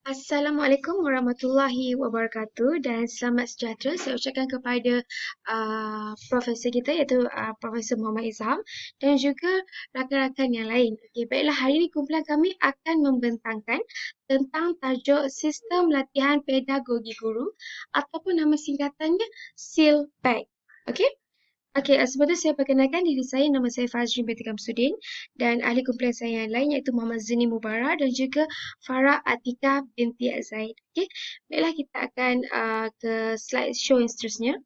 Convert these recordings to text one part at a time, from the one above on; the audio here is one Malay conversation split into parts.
Assalamualaikum warahmatullahi wabarakatuh dan selamat sejahtera saya ucapkan kepada Profesor kita iaitu Profesor Muhammad Izham dan juga rakan-rakan yang lain. Okey, baiklah hari ini kumpulan kami akan membentangkan tentang tajuk sistem latihan pedagogi guru ataupun nama singkatannya SILPAC. Okey? Okey, sebelum tu saya perkenalkan diri saya, nama saya Fazrin binti Kamsudin dan ahli kumpulan saya yang lain iaitu Muhammad Zini Mubarak dan juga Farah Atika binti Zaid. Okey, baiklah kita akan ke slide show yang seterusnya.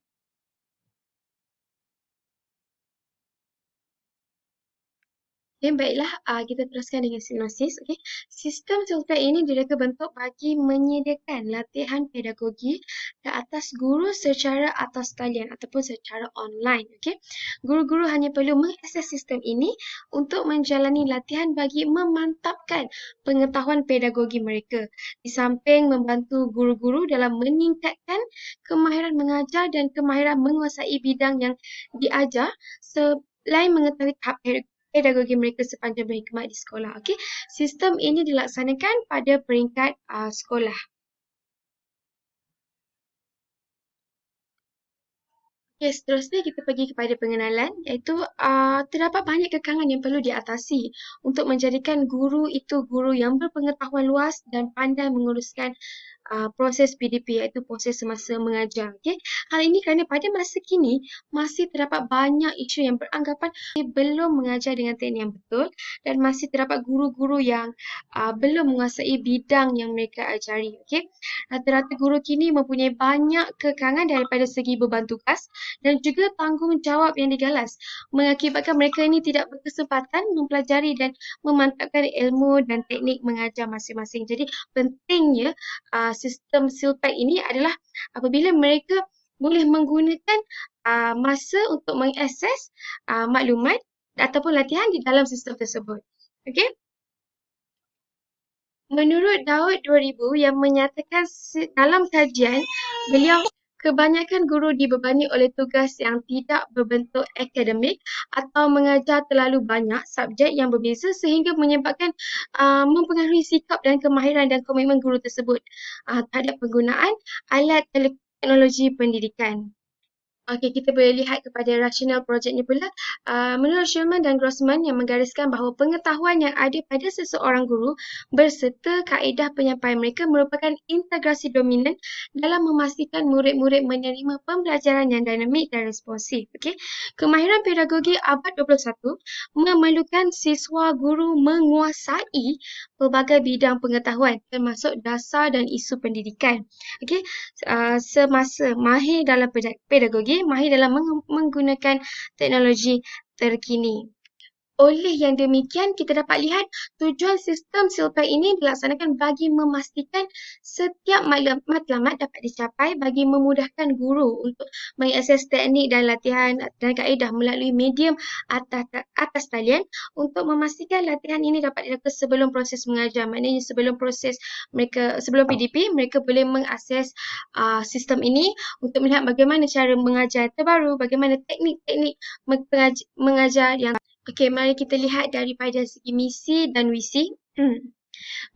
Okay, baiklah, kita teruskan dengan sinopsis. Okay. Sistem Siltec ini direka bentuk bagi menyediakan latihan pedagogi ke atas guru secara atas talian ataupun secara online. Okay. Guru-guru hanya perlu mengakses sistem ini untuk menjalani latihan bagi memantapkan pengetahuan pedagogi mereka. Di samping membantu guru-guru dalam meningkatkan kemahiran mengajar dan kemahiran menguasai bidang yang diajar selain mengetahui tahap pedagogi mereka sepanjang berkhidmat di sekolah. Okey, sistem ini dilaksanakan pada peringkat sekolah. Okey, seterusnya kita pergi kepada pengenalan iaitu terdapat banyak kekangan yang perlu diatasi untuk menjadikan guru itu guru yang berpengetahuan luas dan pandai menguruskan proses PDP iaitu proses semasa mengajar. Okay? Hal ini kerana pada masa kini masih terdapat banyak isu yang beranggapan belum mengajar dengan teknik yang betul dan masih terdapat guru-guru yang belum menguasai bidang yang mereka ajari. Okay? Rata-rata guru kini mempunyai banyak kekangan daripada segi beban tugas dan juga tanggungjawab yang digalas mengakibatkan mereka ini tidak berkesempatan mempelajari dan memantapkan ilmu dan teknik mengajar masing-masing. Jadi pentingnya sistem silpack ini adalah apabila mereka boleh menggunakan masa untuk mengakses maklumat ataupun latihan di dalam sistem tersebut. Okey? Menurut Daud 2000 yang menyatakan dalam kajian, beliau kebanyakan guru dibebani oleh tugas yang tidak berbentuk akademik atau mengajar terlalu banyak subjek yang berbeza sehingga menyebabkan mempengaruhi sikap dan kemahiran dan komitmen guru tersebut terhadap penggunaan alat teknologi pendidikan. Okey, kita boleh lihat kepada rasional projeknya pula. Menurut Schulman dan Grossman yang menggariskan bahawa pengetahuan yang ada pada seseorang guru berserta kaedah penyampaian mereka merupakan integrasi dominan dalam memastikan murid-murid menerima pembelajaran yang dinamik dan responsif. Okey. Kemahiran pedagogi abad 21 memerlukan siswa guru menguasai pelbagai bidang pengetahuan termasuk dasar dan isu pendidikan. Okey, semasa mahir dalam pedagogi, mahir dalam menggunakan teknologi terkini. Oleh yang demikian, kita dapat lihat tujuan sistem silpack ini dilaksanakan bagi memastikan setiap matlamat dapat dicapai bagi memudahkan guru untuk mengakses teknik dan latihan dan kaedah melalui medium atas talian untuk memastikan latihan ini dapat dilakukan sebelum proses mengajar. Maknanya sebelum PDP, mereka boleh mengakses sistem ini untuk melihat bagaimana cara mengajar terbaru, bagaimana teknik-teknik mengajar yang okey, mari kita lihat daripada segi misi dan visi.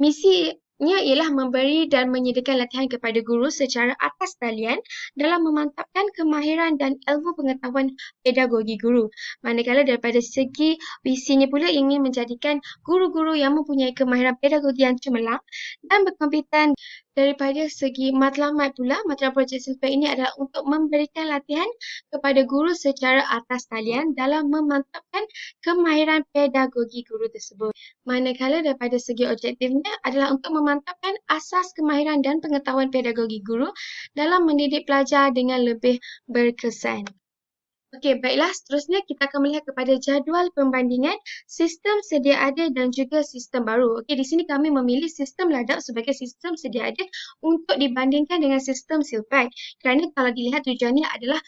Misinya ialah memberi dan menyediakan latihan kepada guru secara atas talian dalam memantapkan kemahiran dan ilmu pengetahuan pedagogi guru. Manakala daripada segi visinya pula ingin menjadikan guru-guru yang mempunyai kemahiran pedagogi yang cemerlang dan berkompeten. Daripada segi matlamat pula, matlamat projek silpack ini adalah untuk memberikan latihan kepada guru secara atas talian dalam memantapkan kemahiran pedagogi guru tersebut. Manakala daripada segi objektifnya adalah untuk memantapkan asas kemahiran dan pengetahuan pedagogi guru dalam mendidik pelajar dengan lebih berkesan. Okey, baiklah. Seterusnya kita akan melihat kepada jadual pembandingan sistem sedia ada dan juga sistem baru. Okey, di sini kami memilih sistem ladap sebagai sistem sedia ada untuk dibandingkan dengan sistem silpack. Kerana kalau dilihat tujuannya adalah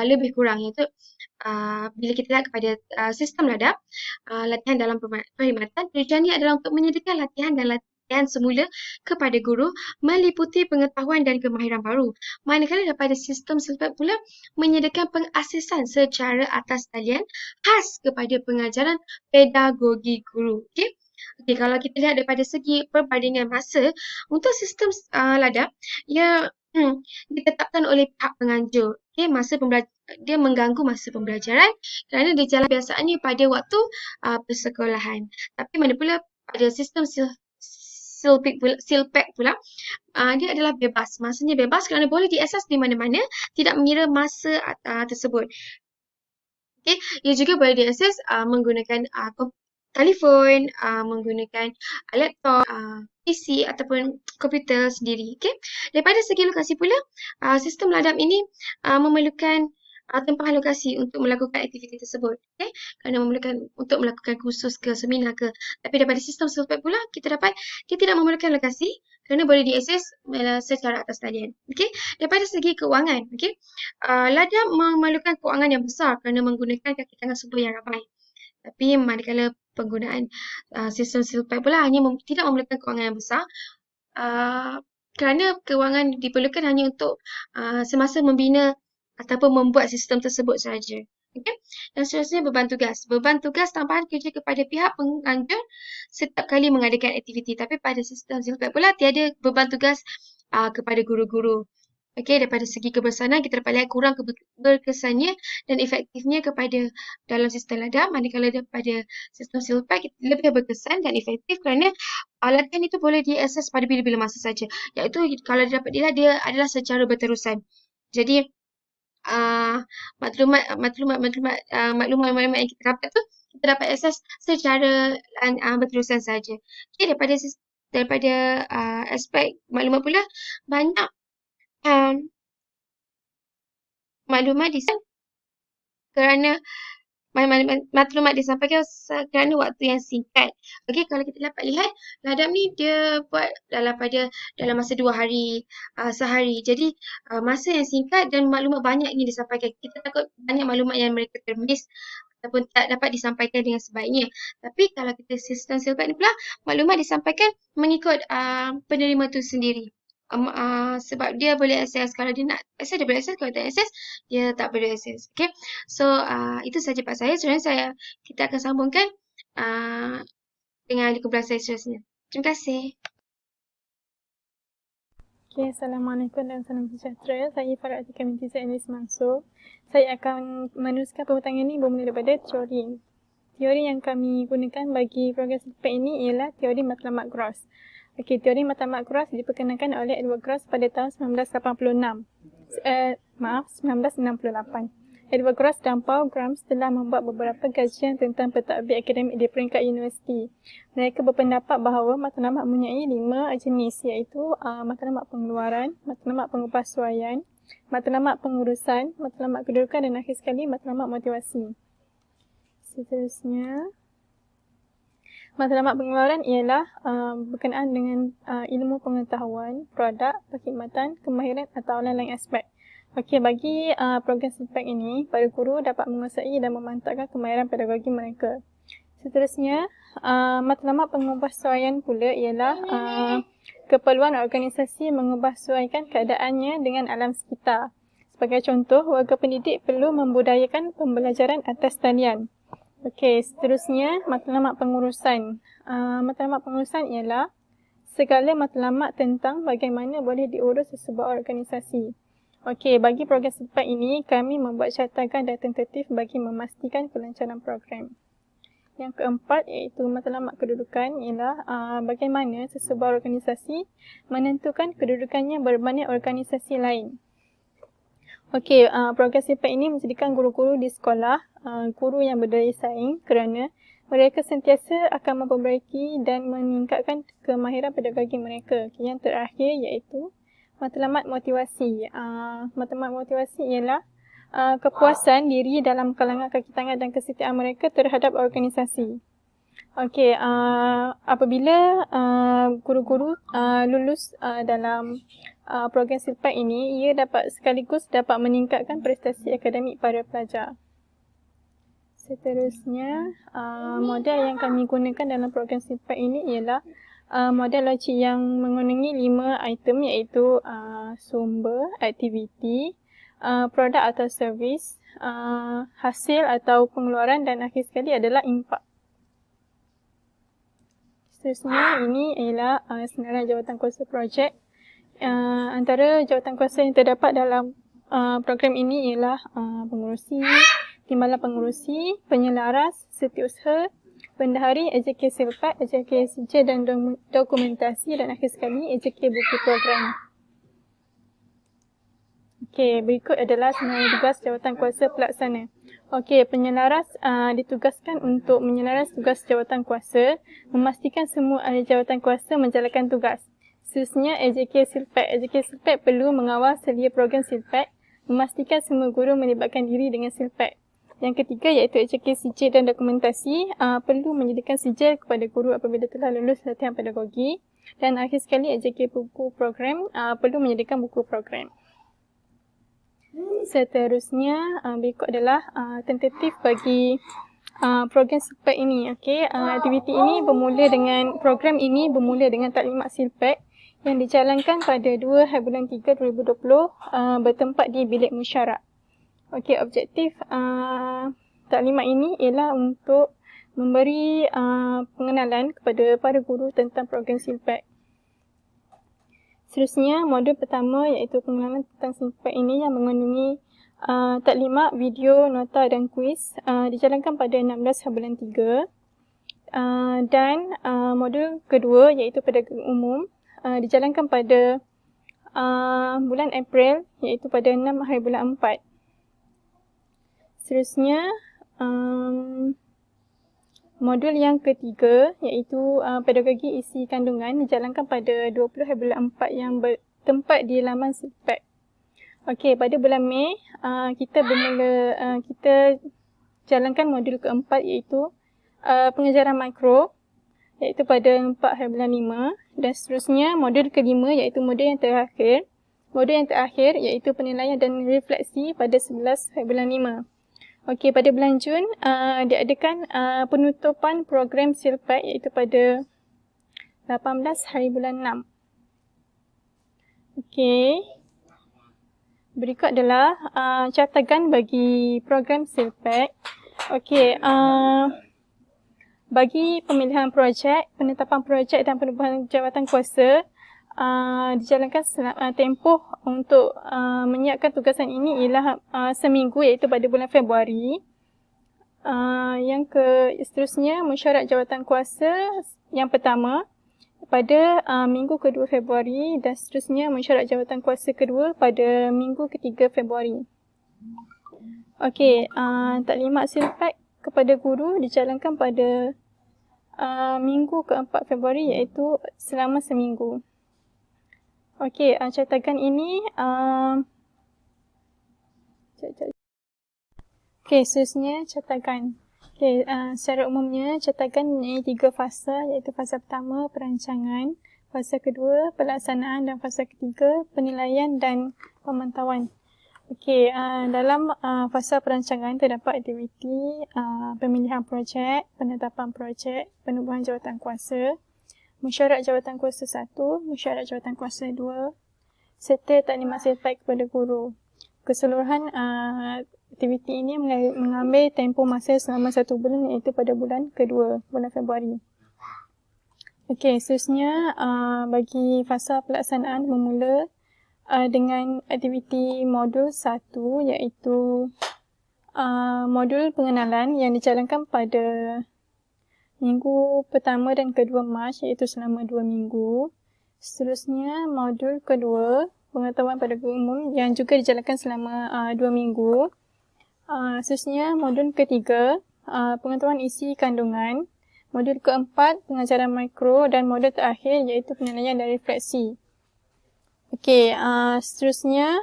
lebih kurang iaitu bila kita lihat kepada sistem ladap, latihan dalam perkhidmatan, tujuannya adalah untuk menyediakan latihan dan latihan semula kepada guru meliputi pengetahuan dan kemahiran baru. Manakala daripada sistem silpack pula menyediakan pengaksesan secara atas talian khas kepada pengajaran pedagogi guru. Okey? Okey, kalau kita lihat daripada segi perbandingan masa, untuk sistem ladap, ia ditetapkan oleh pihak penganjur. Okey, dia mengganggu masa pembelajaran kerana dia jalan kebiasaannya pada waktu persekolahan. Tapi mana pula pada sistem silpek pula, dia adalah bebas. Masanya bebas kerana boleh diakses di mana-mana, tidak mengira masa tersebut. Okey, ia juga boleh diakses menggunakan telefon, menggunakan laptop, PC ataupun komputer sendiri. Okey. Daripada segi lokasi pula, sistem ladap ini memerlukan tempahan lokasi untuk melakukan aktiviti tersebut. Okey. Kerana memerlukan untuk melakukan kursus ke seminar ke. Tapi daripada sistem silpet pula, kita dapat dia tidak memerlukan lokasi kerana boleh diakses secara atas talian. Okey. Daripada segi keuangan, okey. Ladap memerlukan kewangan yang besar kerana menggunakan kaki tangan subur yang ramai. Tapi manakala penggunaan sistem silpet pula tidak memerlukan kewangan yang besar kerana kewangan diperlukan hanya untuk semasa membina ataupun membuat sistem tersebut sahaja. Okay? Dan seterusnya beban tugas. Beban tugas tambahan kerja kepada pihak penganjur setiap kali mengadakan aktiviti. Tapi pada sistem silpet pula tiada beban tugas kepada guru-guru. Okey, daripada segi kebersanan kita dapat lihat kurang berkesannya dan efektifnya kepada dalam sistem ladap, manakala daripada sistem silpet lebih berkesan dan efektif kerana latihan itu boleh diakses pada bila-bila masa saja. Iaitu kalau dapat dilihat dia adalah secara berterusan. Jadi maklumat yang kita dapat tu kita dapat akses secara berterusan saja. Okey, daripada aspek maklumat pula banyak maklumat kerana maklumat disampaikan kerana waktu yang singkat. Okey, kalau kita dapat lihat, ladap ni dia buat dalam masa 2 hari, sehari. Jadi, masa yang singkat dan maklumat banyak ingin disampaikan. Kita takut banyak maklumat yang mereka termiss ataupun tak dapat disampaikan dengan sebaiknya. Tapi kalau kita sistem silpet ni pula, maklumat disampaikan mengikut penerima tu sendiri. Sebab dia boleh akses, kalau dia nak akses dia boleh akses, kalau tak akses dia tak boleh akses. Okay, so itu sahaja part saya. Sebenarnya kita akan sambungkan dengan kumpulan saya seterusnya. Terima kasih. Okay, Assalamualaikum dan salam sejahtera. Saya Farah Atika binti Zaid Elis Mansur. Saya akan meneruskan pembuatan ini bermula daripada teori. Teori yang kami gunakan bagi program silpet ini ialah teori matlamat gross. Okey, teori matlamat gross diperkenalkan oleh Edward Gross pada tahun 1968. 1968. Edward Gross dan Paul Grams telah membuat beberapa kajian tentang pentadbir akademik di peringkat universiti. Mereka berpendapat bahawa matlamat mempunyai 5 jenis, iaitu matlamat pengeluaran, matlamat pengupahsuaian, matlamat pengurusan, matlamat kedudukan dan akhir sekali matlamat motivasi. Seterusnya, matlamat pengeluaran ialah berkenaan dengan ilmu pengetahuan, produk, perkhidmatan, kemahiran atau lain-lain aspek. Okey, bagi program silpet ini, para guru dapat menguasai dan memantapkan kemahiran pedagogi mereka. Seterusnya, matlamat pengubahsuaian pula ialah keperluan organisasi mengubahsuaikan keadaannya dengan alam sekitar. Sebagai contoh, warga pendidik perlu membudayakan pembelajaran atas talian. Okey, seterusnya matlamat pengurusan. Matlamat pengurusan ialah segala matlamat tentang bagaimana boleh diurus sesebuah organisasi. Okey, bagi program silpet ini, kami membuat catakan dan tentatif bagi memastikan kelancaran program. Yang keempat iaitu matlamat kedudukan ialah bagaimana sesebuah organisasi menentukan kedudukannya berbanding organisasi lain. Okey, program silpet ini menjadikan guru-guru di sekolah guru yang berdaya saing kerana mereka sentiasa akan memperbaiki dan meningkatkan kemahiran pedagogi mereka. Yang terakhir iaitu matlamat motivasi. Matlamat motivasi ialah kepuasan diri dalam kalangan kaki tangan dan kesetiaan mereka terhadap organisasi. Okey, apabila guru-guru lulus dalam program silpet ini, ia sekaligus dapat meningkatkan prestasi akademik para pelajar. Seterusnya, model yang kami gunakan dalam program silpet ini ialah model logik yang mengandungi 5 item iaitu sumber, aktiviti, produk atau servis, hasil atau pengeluaran dan akhir sekali adalah impak. Seterusnya, ini ialah senarai jawatankuasa projek. Antara jawatankuasa yang terdapat dalam program ini ialah pengurusi, timbalan pengurusi, penyelaras, setiausaha, bendahari, AJK Silpat, AJK Sijil dan dokumentasi, dan akhir sekali AJK buku program. Okey, berikut adalah senarai tugas jawatankuasa pelaksana. Okey, penyelaras ditugaskan untuk menyelaras tugas jawatankuasa, memastikan semua ahli jawatankuasa menjalankan tugas. Seterusnya, AJK Silpat. AJK Silpat perlu mengawal selia program Silpat, memastikan semua guru melibatkan diri dengan Silpat. Yang ketiga iaitu AJK Sijil dan dokumentasi, perlu menyediakan sijil kepada guru apabila telah lulus latihan pedagogi. Dan akhir sekali AJK buku program, perlu menyediakan buku program. Seterusnya, berikut adalah tentatif bagi program Silpat ini. Okey, aktiviti ini program ini bermula dengan taklimat Silpat yang dijalankan pada 2/3/2020 bertempat di bilik musyarak. Okey, objektif taklimat ini ialah untuk memberi pengenalan kepada para guru tentang program Silpat. Seterusnya, modul pertama iaitu pengenalan tentang Silpat ini yang mengandungi taklimat, video, nota dan kuis dijalankan pada 16/3. Dan modul kedua iaitu pedagogi umum dijalankan pada bulan April iaitu pada 6 hari bulan 4. Seterusnya, modul yang ketiga iaitu pedagogi isi kandungan dijalankan pada 20 hari bulan 4 yang bertempat di laman Silpat. Okey, pada bulan Mei kita jalankan modul keempat iaitu pengajaran makro iaitu pada 4 hari bulan 5, dan seterusnya modul kelima iaitu modul yang terakhir. Modul yang terakhir iaitu penilaian dan refleksi pada 11 hari bulan 5. Okey, pada bulan Jun diadakan penutupan program Silpat iaitu pada 18 hari bulan 6. Okey. Berikut adalah catagan bagi program Silpat. Okey, bagi pemilihan projek, penetapan projek dan penubuhan jawatankuasa dijalankan tempoh untuk menyiapkan tugasan ini ialah seminggu iaitu pada bulan Februari. Seterusnya, mesyuarat jawatankuasa yang pertama pada minggu ke-2 Februari dan seterusnya mesyuarat jawatankuasa kedua pada minggu ke-3 Februari. Okey, taklimat Silpat kepada guru dijalankan pada minggu ke-4 Februari iaitu selama seminggu. Okey, catagan ini okey, seterusnya catagan. Okey, secara umumnya catagan mempunyai 3 fasa iaitu fasa pertama perancangan, fasa kedua pelaksanaan dan fasa ketiga penilaian dan pemantauan. Okey, dalam fasa perancangan terdapat aktiviti pemilihan projek, penetapan projek, penubuhan jawatankuasa, mesyuarat jawatankuasa 1, mesyuarat jawatankuasa 2 serta taklimat Silpat kepada guru. Keseluruhan aktiviti ini mengambil tempoh masa selama 1 bulan iaitu pada bulan kedua, bulan Februari. Okey, seterusnya bagi fasa pelaksanaan bermula dengan aktiviti modul 1 iaitu modul pengenalan yang dijalankan pada minggu pertama dan kedua Mac iaitu selama 2 minggu. Seterusnya modul kedua pengetahuan pedagogi umum yang juga dijalankan selama 2 minggu. Seterusnya modul ketiga pengetahuan isi kandungan. Modul keempat pengajaran mikro dan modul terakhir iaitu penilaian dan refleksi. Okey, seterusnya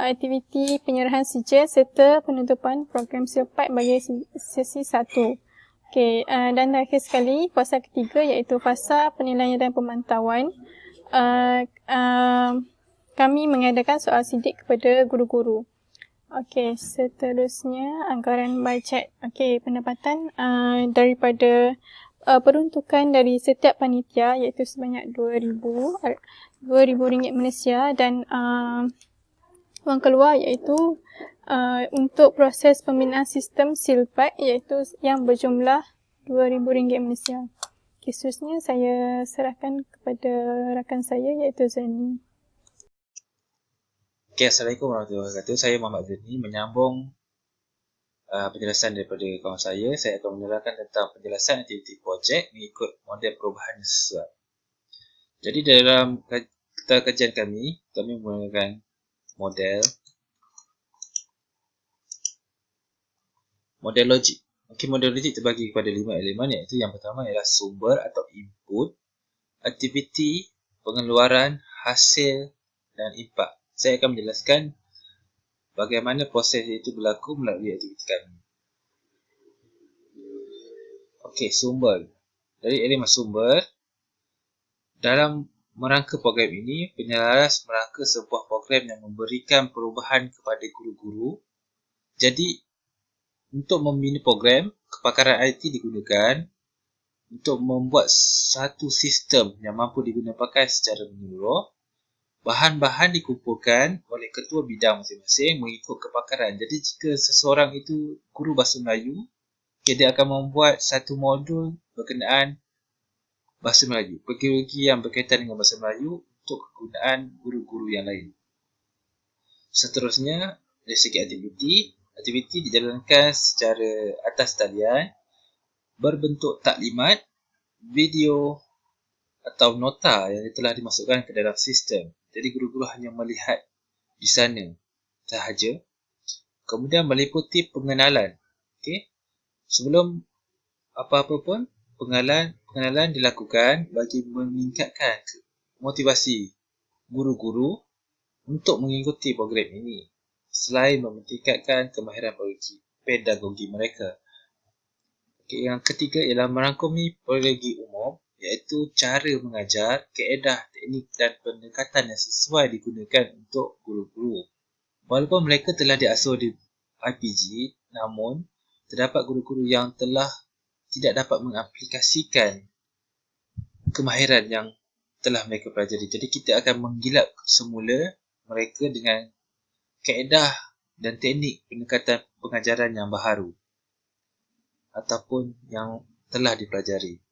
aktiviti penyerahan sijil serta penutupan program Silpat bagi sesi 1. Okey, dan akhir sekali fasa ketiga iaitu fasa penilaian dan pemantauan. Kami mengadakan soal sidik kepada guru-guru. Okey, seterusnya anggaran bajet. Okey, pendapatan daripada peruntukan dari setiap panitia iaitu sebanyak RM2,000 Malaysia dan wang keluar iaitu untuk proses pembinaan sistem Silpat iaitu yang berjumlah RM2,000 Malaysia. Khususnya saya serahkan kepada rakan saya iaitu Zani. Okay, Assalamualaikum warahmatullahi wabarakatuh. Saya Muhammad Zani menyambung penjelasan daripada kawan saya. Saya akan menerangkan tentang penjelasan aktiviti projek mengikut model perubahan sesuai. Jadi dalam kajian kami menggunakan model logik. Okey, model logik terbagi kepada 5 elemen, iaitu yang pertama ialah sumber atau input, aktiviti, pengeluaran, hasil dan impak. Saya akan menjelaskan bagaimana proses itu berlaku melalui aktiviti kami. Okey, sumber. Dari elemen sumber, dalam merangka program ini, penyelaras merangka sebuah program yang memberikan perubahan kepada guru-guru. Jadi, untuk membina program, kepakaran IT digunakan untuk membuat satu sistem yang mampu digunakan pakai secara menyeluruh. Bahan-bahan dikumpulkan oleh ketua bidang masing-masing mengikut kepakaran. Jadi, jika seseorang itu guru bahasa Melayu, dia akan membuat satu modul berkenaan bahasa Melayu, teknologi yang berkaitan dengan bahasa Melayu untuk kegunaan guru-guru yang lain. Seterusnya, dari segi aktiviti dijalankan secara atas talian berbentuk taklimat, video atau nota yang telah dimasukkan ke dalam sistem. Jadi guru-guru hanya melihat di sana sahaja. Kemudian meliputi pengenalan. Okey. Sebelum apa-apa pun, pengenalan dilakukan bagi meningkatkan motivasi guru-guru untuk mengikuti program ini, selain meningkatkan kemahiran pedagogi mereka. Okay, yang ketiga ialah merangkumi pedagogi umum, iaitu cara mengajar, kaedah, teknik dan pendekatan yang sesuai digunakan untuk guru-guru. Walaupun mereka telah diasuh di IPG, namun terdapat guru-guru yang tidak dapat mengaplikasikan kemahiran yang telah mereka pelajari. Jadi kita akan menggilap semula mereka dengan kaedah dan teknik pendekatan pengajaran yang baharu ataupun yang telah dipelajari.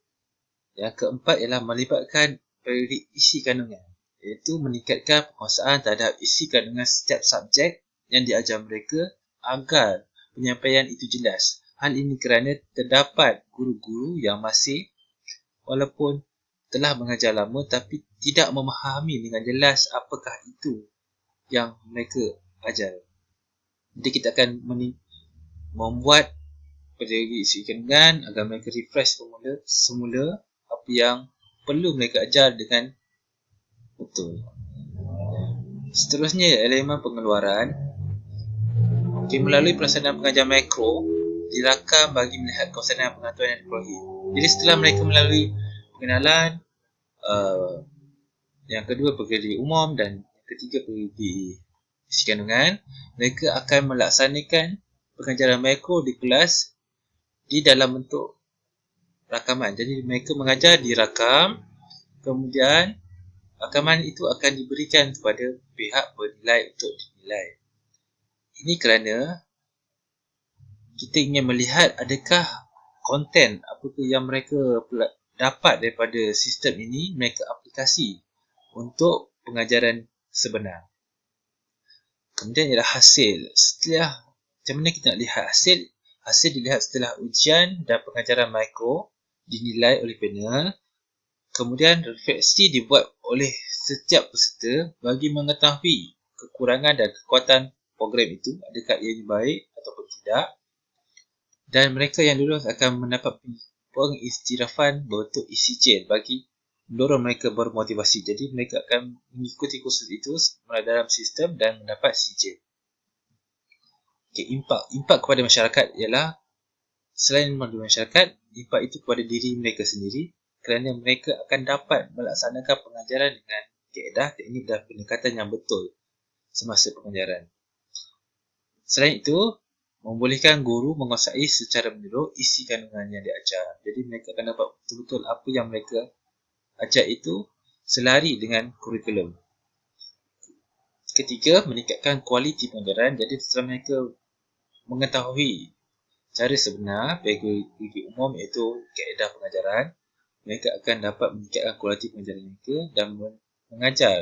Yang keempat ialah melibatkan periodic isi kandungan, iaitu meningkatkan penguasaan terhadap isi kandungan setiap subjek yang diajar mereka agar penyampaian itu jelas. Hal ini kerana terdapat guru-guru yang masih, walaupun telah mengajar lama, tapi tidak memahami dengan jelas apakah itu yang mereka ajar. Jadi kita akan membuat pedagogi isi kandungan agar mereka refresh semula apa yang perlu mereka ajar dengan betul. Seterusnya elemen pengeluaran. Okay, melalui pelaksanaan pengajaran makro dirakam bagi melihat kawasan pengaturan yang diperolehi. Jadi setelah mereka melalui pengenalan, yang kedua pedagogi umum dan yang ketiga pedagogi isi kandungan, mereka akan melaksanakan pengajaran makro di kelas di dalam bentuk rakaman. Jadi mereka mengajar dirakam, kemudian rakaman itu akan diberikan kepada pihak penilai untuk dinilai. Ini kerana kita ingin melihat adakah konten apakah yang mereka dapat daripada sistem ini mereka aplikasi untuk pengajaran sebenar. Kemudian ialah hasil. Macam mana kita nak lihat hasil? Hasil dilihat setelah ujian dan pengajaran mikro dinilai oleh panel. Kemudian refleksi dibuat oleh setiap peserta bagi mengetahui kekurangan dan kekuatan program itu, adakah ia baik ataupun tidak. Dan mereka yang lulus akan mendapat pengistirafan berbentuk ECJ bagi mendorong mereka bermotivasi. Jadi mereka akan mengikuti kursus itu dalam sistem dan mendapat CJ. Okay, impak kepada masyarakat ialah selain kepada masyarakat, impak itu kepada diri mereka sendiri kerana mereka akan dapat melaksanakan pengajaran dengan kaedah, teknik dan pendekatan yang betul semasa pengajaran. Selain itu, membolehkan guru menguasai secara menyeluruh isi kandungan yang diajar. Jadi mereka akan dapat betul-betul apa yang mereka ajar itu selari dengan kurikulum. Ketiga, meningkatkan kualiti pengajaran. Jadi setelah mereka mengetahui Cara sebenar bagi umum iaitu kaedah pengajaran. Mereka akan dapat meningkatkan kualiti pengajaran mereka dan mengajar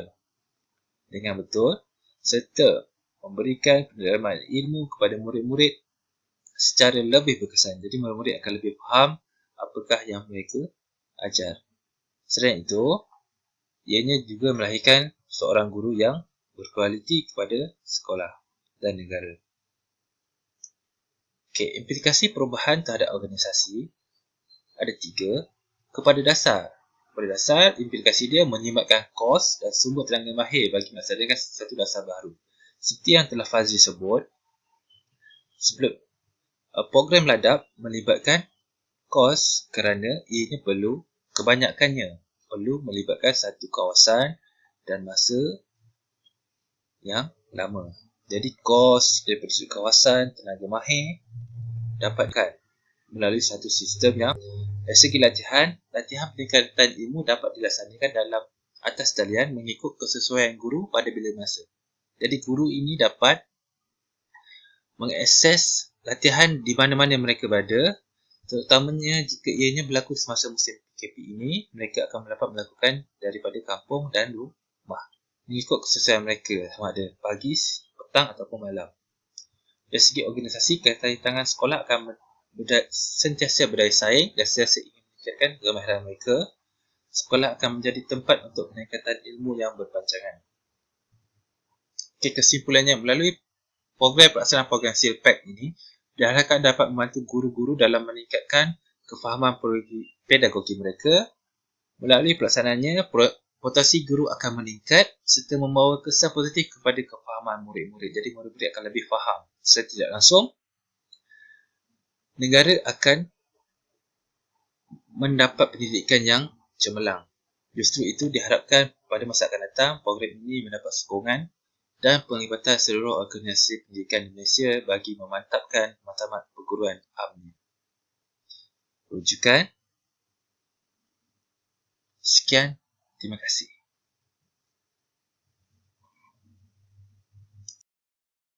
dengan betul serta memberikan pendalaman ilmu kepada murid-murid secara lebih berkesan. Jadi murid-murid akan lebih faham apakah yang mereka ajar. Selain itu, ianya juga melahirkan seorang guru yang berkualiti kepada sekolah dan negara. Okey, implikasi perubahan terhadap organisasi ada 3. Kepada dasar, implikasi dia menyimbatkan kos dan sumber tenaga mahir bagi melaksanakan satu dasar baru. Seperti yang telah Fazli sebut, sebelum program ladap melibatkan kos kerana ianya kebanyakannya perlu melibatkan satu kawasan dan masa yang lama. Jadi kos daripada sudut kawasan, tenaga mahir dapatkan melalui satu sistem yang dari segi latihan peningkatan ilmu dapat dilaksanakan dalam atas talian mengikut kesesuaian guru pada bila masa. Jadi guru ini dapat mengakses latihan di mana-mana mereka berada, terutamanya jika ianya berlaku semasa musim PKP ini, mereka akan dapat melakukan daripada kampung dan rumah mengikut kesesuaian mereka, sama ada pagi, petang ataupun malam. Dari segi organisasi, tangan sekolah akan sentiasa berdaya saing dan sentiasa ingin meningkatkan kemahiran mereka. Sekolah akan menjadi tempat untuk peningkatan ilmu yang berpanjangan. Okay, kesimpulannya, melalui pelaksanaan program SEALPAC ini diharapkan dapat membantu guru-guru dalam meningkatkan kefahaman pedagogi mereka. Melalui pelaksanaannya, potensi guru akan meningkat serta membawa kesan positif kepada kefahaman murid-murid. Jadi murid-murid akan lebih faham. Secara tidak langsung, negara akan mendapat pendidikan yang cemerlang. Justru itu diharapkan pada masa akan datang program ini mendapat sokongan dan penglibatan seluruh organisasi pendidikan di Malaysia bagi memantapkan matlamat perguruan UMNO. Rujukan. Sekian, terima kasih.